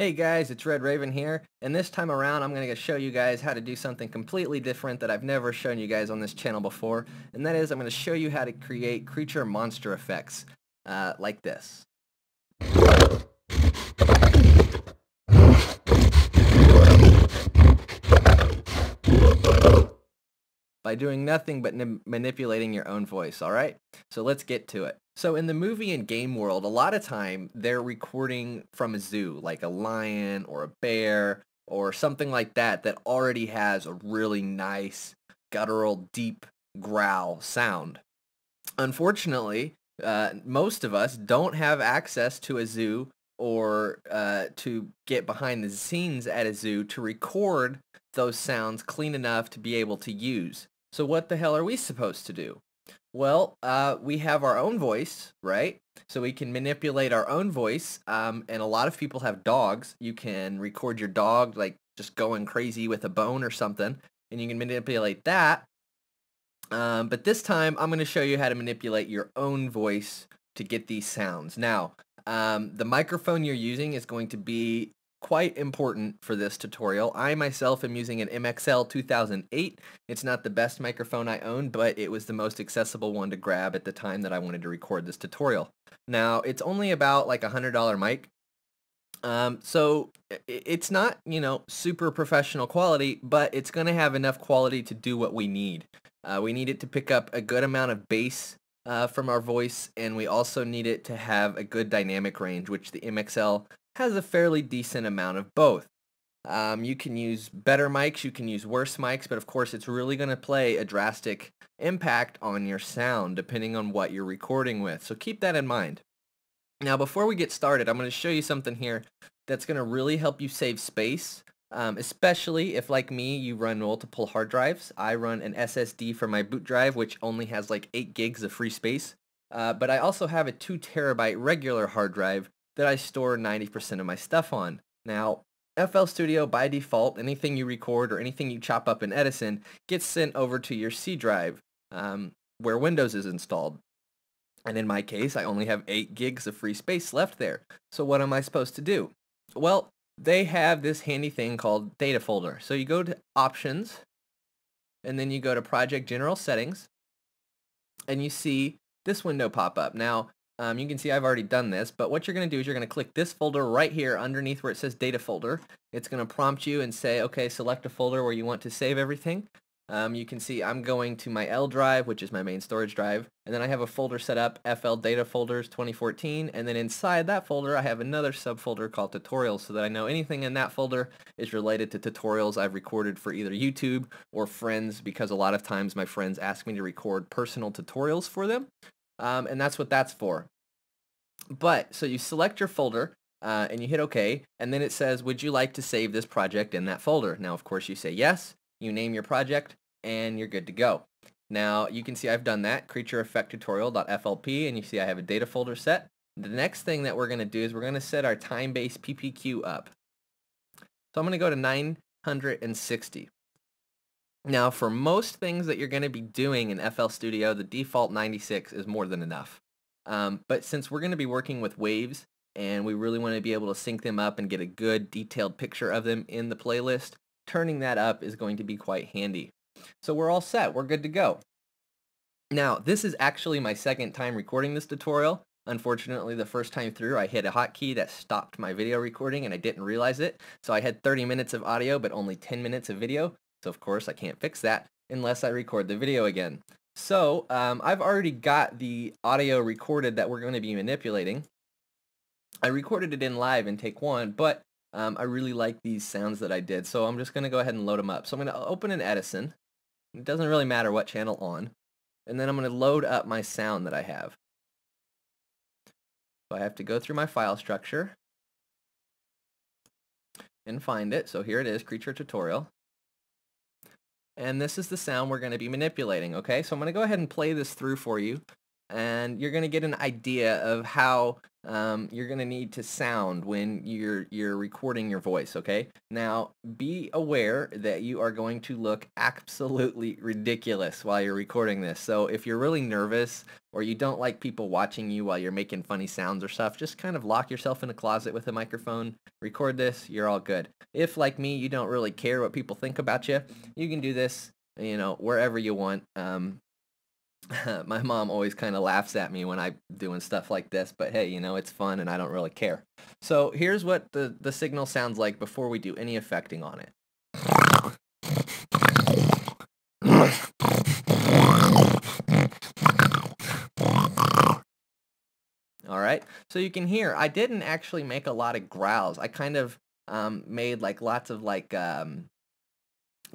Hey guys, it's Red Raven here, and this time around I'm going to show you guys how to do something completely different that I've never shown you guys on this channel before, and that is I'm going to show you how to create creature monster effects like this. By doing nothing but manipulating your own voice, alright? So let's get to it. So in the movie and game world, a lot of time they're recording from a zoo, like a lion or a bear or something like that that already has a really nice, guttural, deep growl sound. Unfortunately, most of us don't have access to a zoo or to get behind the scenes at a zoo to record those sounds clean enough to be able to use. So what the hell are we supposed to do? Well, we have our own voice, right? So we can manipulate our own voice, and a lot of people have dogs. You can record your dog like just going crazy with a bone or something, and you can manipulate that. But this time, I'm going to show you how to manipulate your own voice to get these sounds. Now, the microphone you're using is going to be quite important for this tutorial. I myself am using an MXL 2008. It's not the best microphone I own, but it was the most accessible one to grab at the time that I wanted to record this tutorial. Now, it's only about like a $100 mic. So it's not, super professional quality, but it's going to have enough quality to do what we need. We need it to pick up a good amount of bass from our voice, and we also need it to have a good dynamic range, which the MXL has a fairly decent amount of both. You can use better mics, you can use worse mics, but of course it's really going to play a drastic impact on your sound depending on what you're recording with. So keep that in mind. Now before we get started, I'm going to show you something here that's going to really help you save space, especially if, like me, you run multiple hard drives. I run an SSD for my boot drive, which only has like 8 gigs of free space, but I also have a 2 terabyte regular hard drive that I store 90% of my stuff on. Now, FL Studio, by default, anything you record or anything you chop up in Edison gets sent over to your C drive, where Windows is installed. And in my case, I only have 8 gigs of free space left there. So what am I supposed to do? Well, they have this handy thing called data folder. So you go to Options, and then you go to Project General Settings, and you see this window pop up. Now, you can see I've already done this, but what you're going to do is you're going to click this folder right here underneath where it says Data Folder. It's going to prompt you and say, okay, select a folder where you want to save everything. You can see I'm going to my L drive, which is my main storage drive, and then I have a folder set up, FL Data Folders 2014, and then inside that folder I have another subfolder called Tutorials, so that I know anything in that folder is related to tutorials I've recorded for either YouTube or friends, because a lot of times my friends ask me to record personal tutorials for them, and that's what that's for. But, so you select your folder, and you hit OK, and then it says, would you like to save this project in that folder? Now, of course, you say yes, you name your project, and you're good to go. Now you can see I've done that, creature effect tutorial.flp, and you see I have a data folder set. The next thing that we're going to do is we're going to set our time-based PPQ up. So I'm going to go to 960. Now for most things that you're going to be doing in FL Studio, the default 96 is more than enough. But since we're going to be working with waves, and we really want to be able to sync them up and get a good detailed picture of them in the playlist, turning that up is going to be quite handy. So we're all set. We're good to go. Now, this is actually my second time recording this tutorial. Unfortunately, the first time through, I hit a hotkey that stopped my video recording, and I didn't realize it. So I had 30 minutes of audio, but only 10 minutes of video. So, of course, I can't fix that unless I record the video again. So, I've already got the audio recorded that we're going to be manipulating. I recorded it in live in take 1, but I really like these sounds that I did. So I'm just going to go ahead and load them up. So I'm going to open an Edison. It doesn't really matter what channel on. And then I'm going to load up my sound that I have. So I have to go through my file structure and find it. So here it is, Creature Tutorial. And this is the sound we're going to be manipulating, okay? So I'm going to go ahead and play this through for you. And you're going to get an idea of how you're going to need to sound when you're recording your voice, okay? Now, be aware that you are going to look absolutely ridiculous while you're recording this. So if you're really nervous or you don't like people watching you while you're making funny sounds or stuff, just kind of lock yourself in a closet with a microphone, record this, you're all good. If, like me, you don't really care what people think about you, you can do this, you know, wherever you want. My mom always kind of laughs at me when I'm doing stuff like this, but hey, you know, it's fun and I don't really care. So here's what the signal sounds like before we do any effecting on it. All right, so you can hear I didn't actually make a lot of growls. I kind of made like lots of like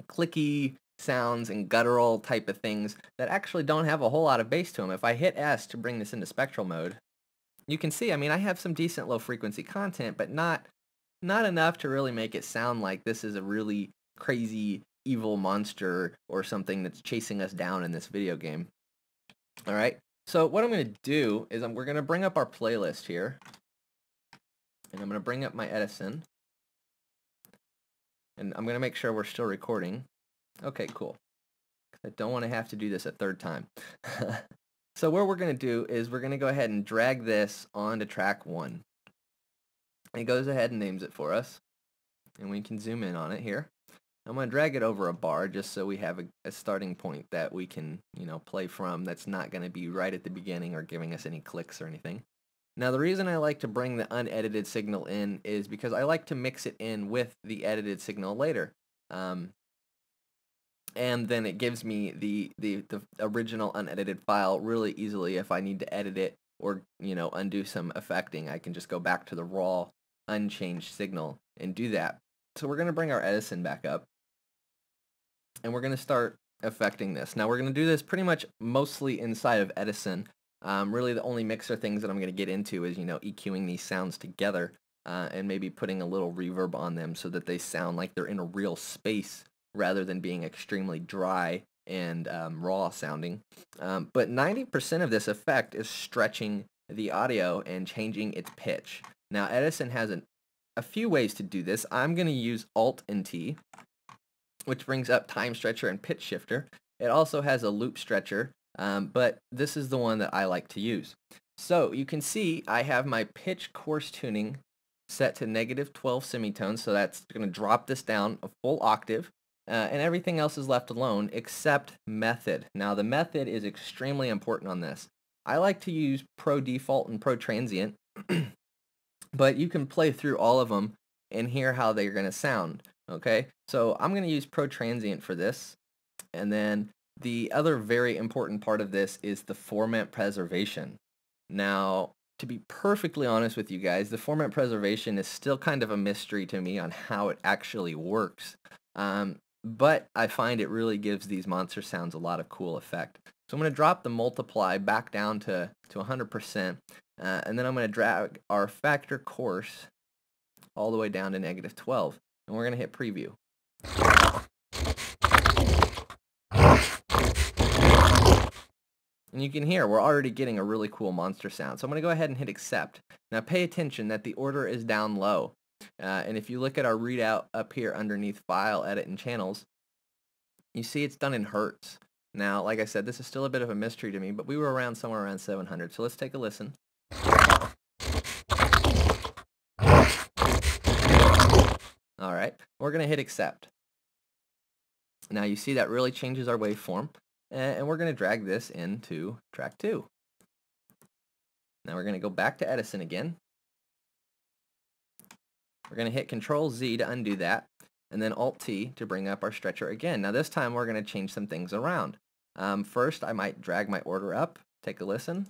clicky sounds and guttural type of things that actually don't have a whole lot of bass to them. If I hit S to bring this into spectral mode, you can see, I mean, I have some decent low frequency content, but not enough to really make it sound like this is a really crazy evil monster or something that's chasing us down in this video game. All right, so what I'm going to do is we're going to bring up our playlist here, and I'm going to bring up my Edison, and I'm going to make sure we're still recording. Okay, cool. I don't want to have to do this a third time. So what we're going to do is we're going to go ahead and drag this onto track 1. It goes ahead and names it for us, and we can zoom in on it here. I'm going to drag it over a bar just so we have a starting point that we can, you know, play from that's not going to be right at the beginning or giving us any clicks or anything. Now the reason I like to bring the unedited signal in is because I like to mix it in with the edited signal later. And then it gives me the original unedited file really easily if I need to edit it or, you know, undo some effecting. I can just go back to the raw unchanged signal and do that. So we're going to bring our Edison back up, and we're going to start affecting this. Now we're going to do this pretty much mostly inside of Edison. Really the only mixer things that I'm going to get into is, you know, EQing these sounds together and maybe putting a little reverb on them so that they sound like they're in a real space rather than being extremely dry and raw sounding. But 90% of this effect is stretching the audio and changing its pitch. Now Edison has a few ways to do this. I'm going to use Alt and T, which brings up time stretcher and pitch shifter. It also has a loop stretcher, but this is the one that I like to use. So you can see I have my pitch coarse tuning set to -12 semitones, so that's going to drop this down a full octave. And everything else is left alone except method. Now the method is extremely important on this. I like to use Pro Default and Pro Transient, but you can play through all of them and hear how they're going to sound. Okay, so I'm going to use Pro Transient for this, and then the other very important part of this is the format preservation. Now, to be perfectly honest with you guys, the format preservation is still kind of a mystery to me on how it actually works. But I find it really gives these monster sounds a lot of cool effect. So I'm going to drop the multiply back down to 100%, and then I'm going to drag our factor coarse all the way down to -12, and we're going to hit preview. And you can hear we're already getting a really cool monster sound. So I'm going to go ahead and hit accept. Now pay attention that the order is down low. And if you look at our readout up here underneath File, Edit, and Channels, you see it's done in Hertz. Now, like I said, this is still a bit of a mystery to me, but we were around somewhere around 700. So let's take a listen. All right, we're going to hit accept. Now you see that really changes our waveform, and we're going to drag this into track 2. Now we're going to go back to Edison again. We're going to hit Control Z to undo that, and then Alt T to bring up our stretcher again. Now this time we're going to change some things around. First, I might drag my order up. Take a listen.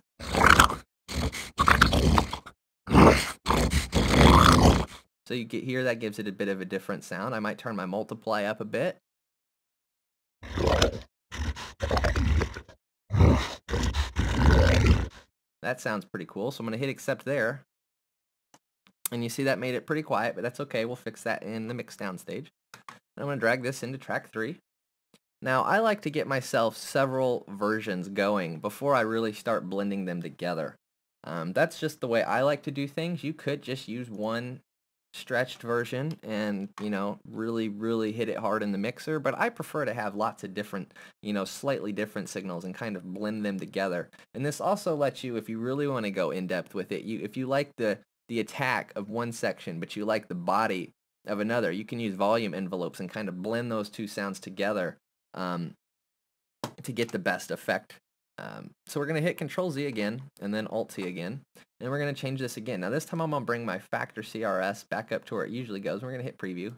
So you can hear that gives it a bit of a different sound. I might turn my multiply up a bit. That sounds pretty cool, so I'm going to hit accept there. And you see that made it pretty quiet, but that's okay. We'll fix that in the mix down stage. I'm going to drag this into track 3. Now, I like to get myself several versions going before I really start blending them together. That's just the way I like to do things. You could just use one stretched version and, you know, really hit it hard in the mixer, but I prefer to have lots of different, you know, slightly different signals and kind of blend them together. And this also lets you, if you really want to go in depth with it, if you like the attack of one section but you like the body of another, you can use volume envelopes and kind of blend those two sounds together to get the best effect. So we're going to hit Control Z again and then Alt Z again, and we're going to change this again. Now this time I'm going to bring my factor CRS back up to where it usually goes. We're going to hit preview.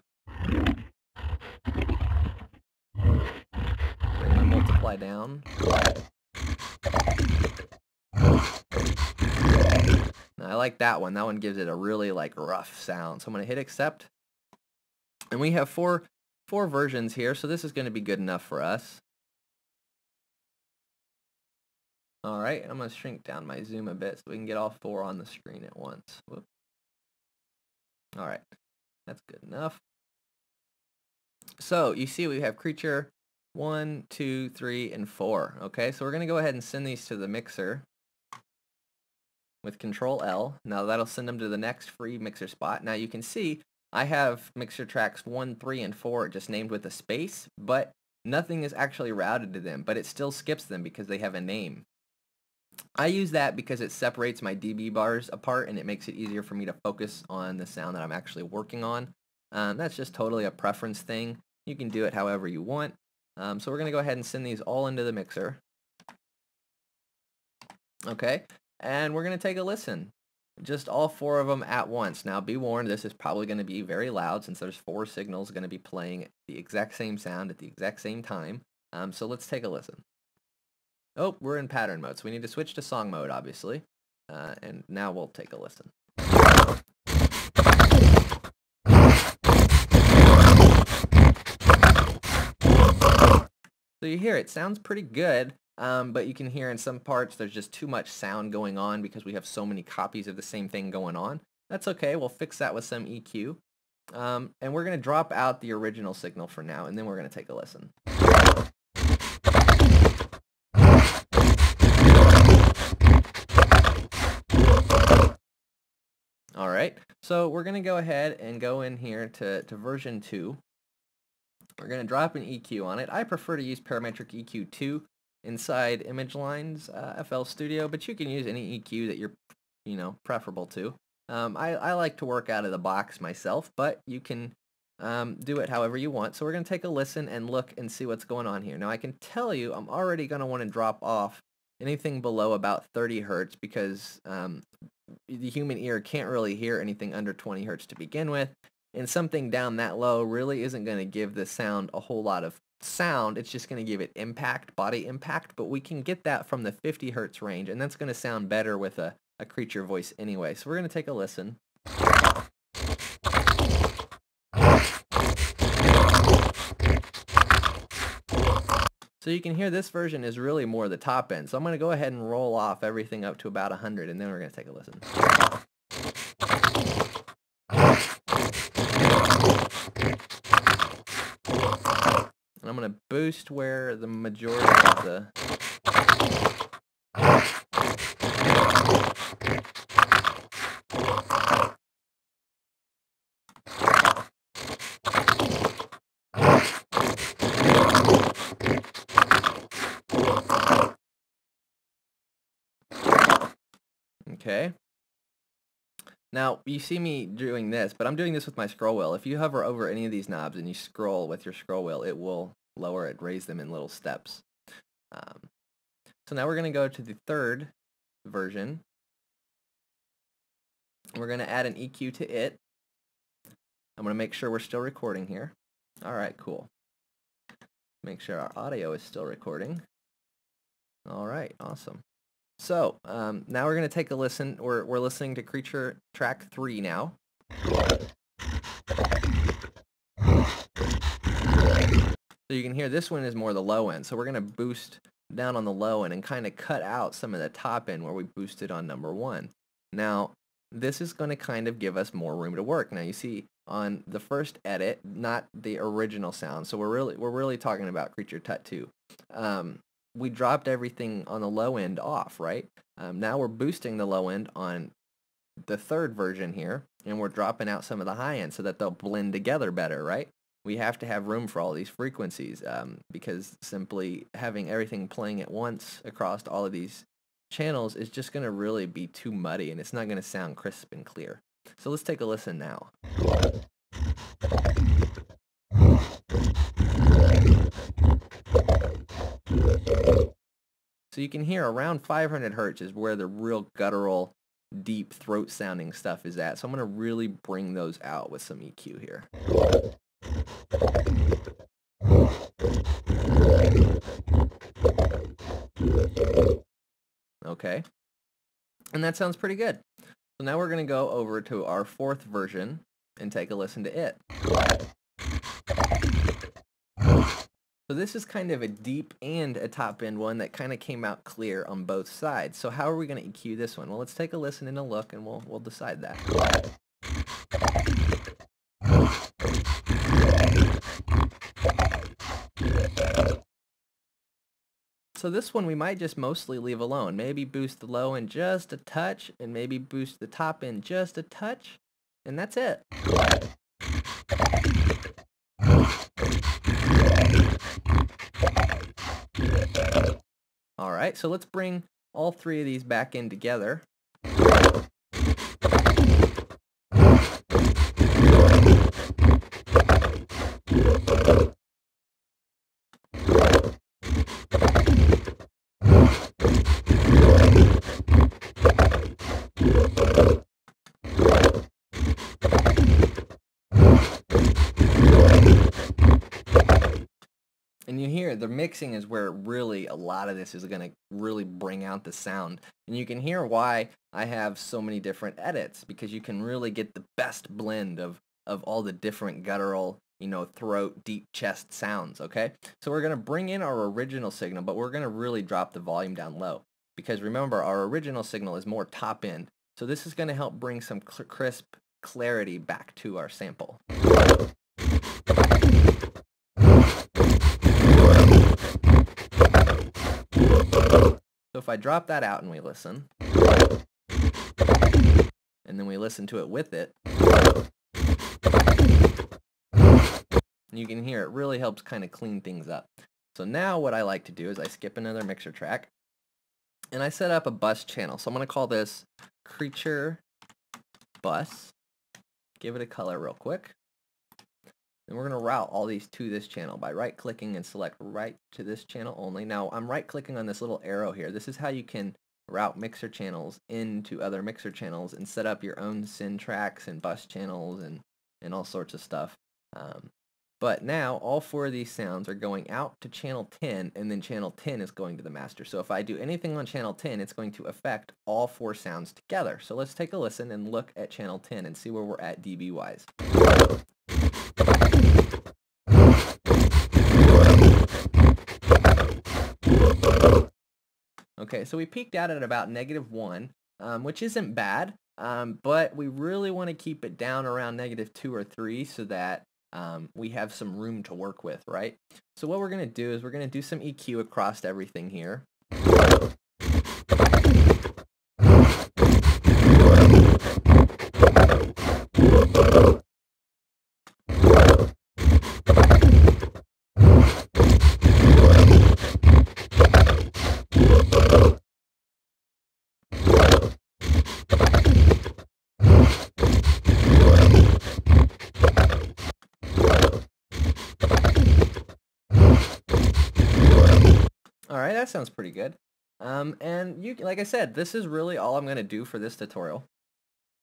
Bring my multiply down. Now, I like that one. That one gives it a really like rough sound. So I'm going to hit accept. And we have four versions here, so this is going to be good enough for us. All right, I'm going to shrink down my zoom a bit so we can get all four on the screen at once. Whoop. All right, that's good enough. So you see we have creature 1, 2, 3, and 4. Okay, so we're going to go ahead and send these to the mixer with Control L. Now that'll send them to the next free mixer spot. Now you can see I have mixer tracks 1, 3, and 4 just named with a space, but nothing is actually routed to them, but it still skips them because they have a name. I use that because it separates my dB bars apart and it makes it easier for me to focus on the sound that I'm actually working on. That's just totally a preference thing. You can do it however you want. So we're going to go ahead and send these all into the mixer. Okay, and we're going to take a listen. Just all four of them at once. Now be warned, this is probably going to be very loud since there's 4 signals going to be playing the exact same sound at the exact same time. So let's take a listen. Oh, we're in pattern mode, so we need to switch to song mode, obviously. And now we'll take a listen. So you hear it sounds pretty good, but you can hear in some parts there's just too much sound going on because we have so many copies of the same thing going on. That's okay, we'll fix that with some EQ. And we're going to drop out the original signal for now, and then we're going to take a listen. All right, so we're going to go ahead and go in here to version 2. We're going to drop an EQ on it. I prefer to use parametric EQ 2 inside Image Line's FL Studio, but you can use any EQ that you're, you know, preferable to. I like to work out of the box myself, but you can do it however you want. So we're going to take a listen and look and see what's going on here. Now I can tell you I'm already going to want to drop off anything below about 30 hertz because the human ear can't really hear anything under 20 hertz to begin with, and something down that low really isn't going to give the sound a whole lot of sound. It's just going to give it impact, body impact, but we can get that from the 50 hertz range, and that's going to sound better with a creature voice anyway. So we're going to take a listen. So you can hear this version is really more the top end. So I'm going to go ahead and roll off everything up to about 100, and then we're going to take a listen. And I'm going to boost where the majority of the... Okay. Now, you see me doing this, but I'm doing this with my scroll wheel. If you hover over any of these knobs and you scroll with your scroll wheel, it will lower it, raise them in little steps. So now we're going to go to the third version. We're going to add an EQ to it. I'm going to make sure we're still recording here. All right, cool. Make sure our audio is still recording. All right, awesome. So now we're going to take a listen. We're listening to Creature track 3 now. So you can hear this one is more the low end. So we're going to boost down on the low end and kind of cut out some of the top end where we boosted on number 1. Now this is going to kind of give us more room to work. Now you see on the first edit, not the original sound. So we're really talking about Creature Tut 2. we dropped everything on the low end off, right? Now we're boosting the low end on the third version here, and we're dropping out some of the high end so that they'll blend together better, right? We have to have room for all these frequencies because simply having everything playing at once across all of these channels is just going to really be too muddy, and it's not going to sound crisp and clear. So let's take a listen now. So you can hear around 500 hertz is where the real guttural, deep throat sounding stuff is at. So I'm going to really bring those out with some EQ here. Okay, and that sounds pretty good. So now we're going to go over to our fourth version and take a listen to it. So this is kind of a deep and a top end one that kind of came out clear on both sides. So how are we going to EQ this one? Well, let's take a listen and a look, and we'll decide that. So this one we might just mostly leave alone. Maybe boost the low end just a touch, and maybe boost the top end just a touch, and that's it. All right, so let's bring all three of these back in together. And you hear the mixing is where really a lot of this is going to really bring out the sound. And you can hear why I have so many different edits, because you can really get the best blend of all the different guttural, throat, deep chest sounds, okay? So we're going to bring in our original signal, but we're going to really drop the volume down low. Because remember, our original signal is more top end. So this is going to help bring some crisp clarity back to our sample. So if I drop that out and we listen, and then we listen to it with it, you can hear it really helps kind of clean things up. So now what I like to do is I skip another mixer track, and I set up a bus channel. So I'm going to call this Creature Bus. Give it a color real quick. And we're going to route all these to this channel by right-clicking and select right to this channel only. Now, I'm right-clicking on this little arrow here. This is how you can route mixer channels into other mixer channels and set up your own syn tracks and bus channels and all sorts of stuff. But now, all four of these sounds are going out to channel 10, and then channel 10 is going to the master. So if I do anything on channel 10, it's going to affect all four sounds together. So let's take a listen and look at channel 10 and see where we're at dB-wise. Okay, so we peaked out at about -1, which isn't bad, but we really want to keep it down around -2 or 3 so that we have some room to work with, right? So what we're going to do is we're going to do some EQ across everything here. All right, that sounds pretty good. And like I said, this is really all I'm going to do for this tutorial.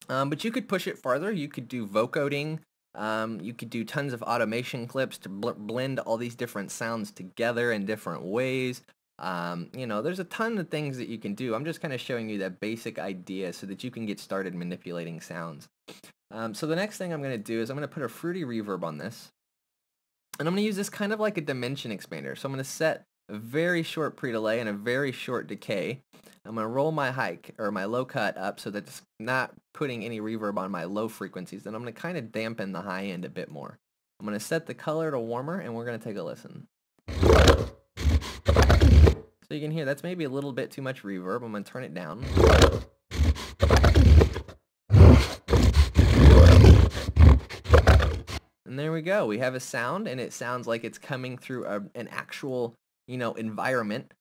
But you could push it farther. You could do vocoding. You could do tons of automation clips to blend all these different sounds together in different ways. There's a ton of things that you can do. I'm just kind of showing you that basic idea so that you can get started manipulating sounds. So the next thing I'm going to do is I'm going to put a fruity reverb on this. And I'm going to use this kind of like a dimension expander. So I'm going to set a very short pre-delay and a very short decay. I'm going to roll my my low cut up so that it's not putting any reverb on my low frequencies. Then I'm going to kind of dampen the high end a bit more. I'm going to set the color to warmer, and we're going to take a listen. So you can hear that's maybe a little bit too much reverb. I'm going to turn it down. And there we go. We have a sound, and it sounds like it's coming through an actual, environment.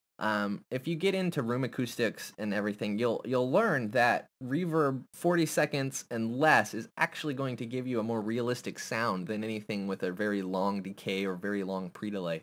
If you get into room acoustics and everything, you'll learn that reverb 40 seconds and less is actually going to give you a more realistic sound than anything with a very long decay or very long pre-delay.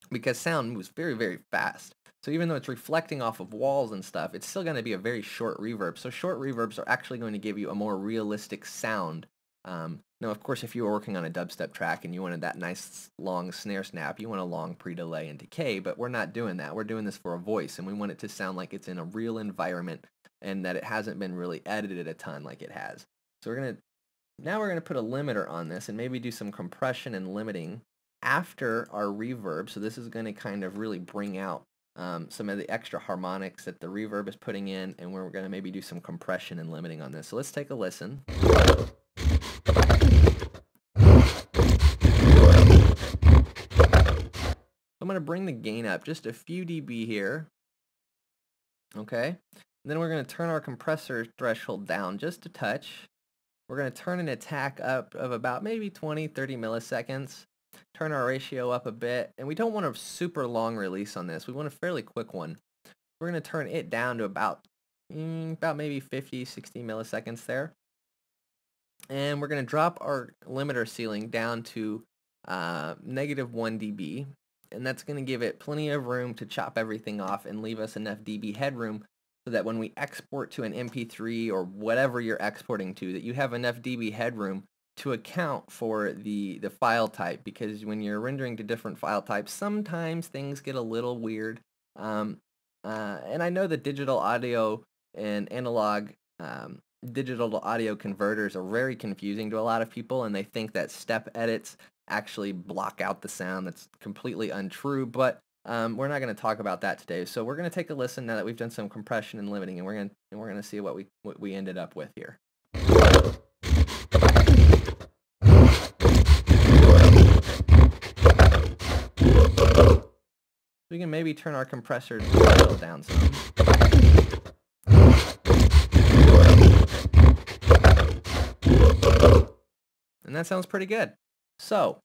Because sound moves very, very fast. So even though it's reflecting off of walls and stuff, it's still going to be a very short reverb. So short reverbs are actually going to give you a more realistic sound. Now, of course, if you were working on a dubstep track and you wanted that nice long snare snap, you want a long pre-delay and decay, but we're not doing that. We're doing this for a voice, and we want it to sound like it's in a real environment and that it hasn't been really edited a ton like it has. So now we're gonna put a limiter on this and maybe do some compression and limiting after our reverb. So this is gonna kind of really bring out some of the extra harmonics that the reverb is putting in, and we're gonna maybe do some compression and limiting on this. So let's take a listen. I'm going to bring the gain up just a few dB here. Okay. And then we're going to turn our compressor threshold down just a touch. We're going to turn an attack up of about maybe 20, 30 milliseconds. Turn our ratio up a bit. And we don't want a super long release on this. We want a fairly quick one. We're going to turn it down to about maybe 50, 60 milliseconds there. And we're going to drop our limiter ceiling down to -1 dB. And that's going to give it plenty of room to chop everything off and leave us enough dB headroom so that when we export to an MP3 or whatever you're exporting to, that you have enough dB headroom to account for the file type. Because when you're rendering to different file types, sometimes things get a little weird. And I know that digital audio and analog digital to audio converters are very confusing to a lot of people, and they think that step edits actually block out the sound. That's completely untrue, but we're not going to talk about that today. So we're going to take a listen now that we've done some compression and limiting, and we're going to see what we ended up with here. We can maybe turn our compressor down some. And that sounds pretty good. So,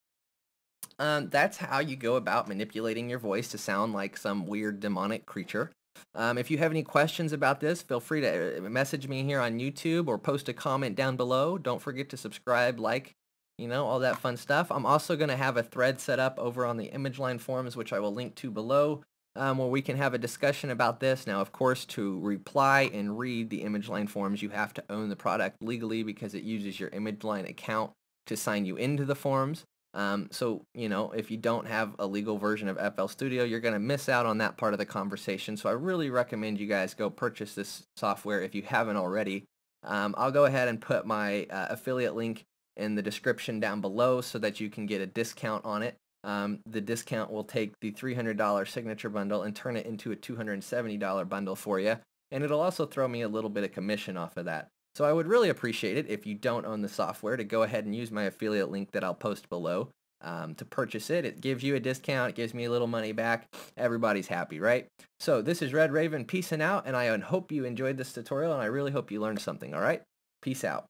that's how you go about manipulating your voice to sound like some weird demonic creature. If you have any questions about this, feel free to message me here on YouTube or post a comment down below. Don't forget to subscribe, like, all that fun stuff. I'm also going to have a thread set up over on the ImageLine forums, which I will link to below, where we can have a discussion about this. Now, of course, to reply and read the ImageLine forums, you have to own the product legally because it uses your ImageLine account to sign you into the forums. So, if you don't have a legal version of FL Studio, you're going to miss out on that part of the conversation. So I really recommend you guys go purchase this software if you haven't already. I'll go ahead and put my affiliate link in the description down below so that you can get a discount on it. The discount will take the $300 signature bundle and turn it into a $270 bundle for you. And it'll also throw me a little bit of commission off of that. So I would really appreciate it if you don't own the software to go ahead and use my affiliate link that I'll post below to purchase it. It gives you a discount. It gives me a little money back. Everybody's happy, right? So this is Red Raven peacing out, and I hope you enjoyed this tutorial, and I really hope you learned something, all right? Peace out.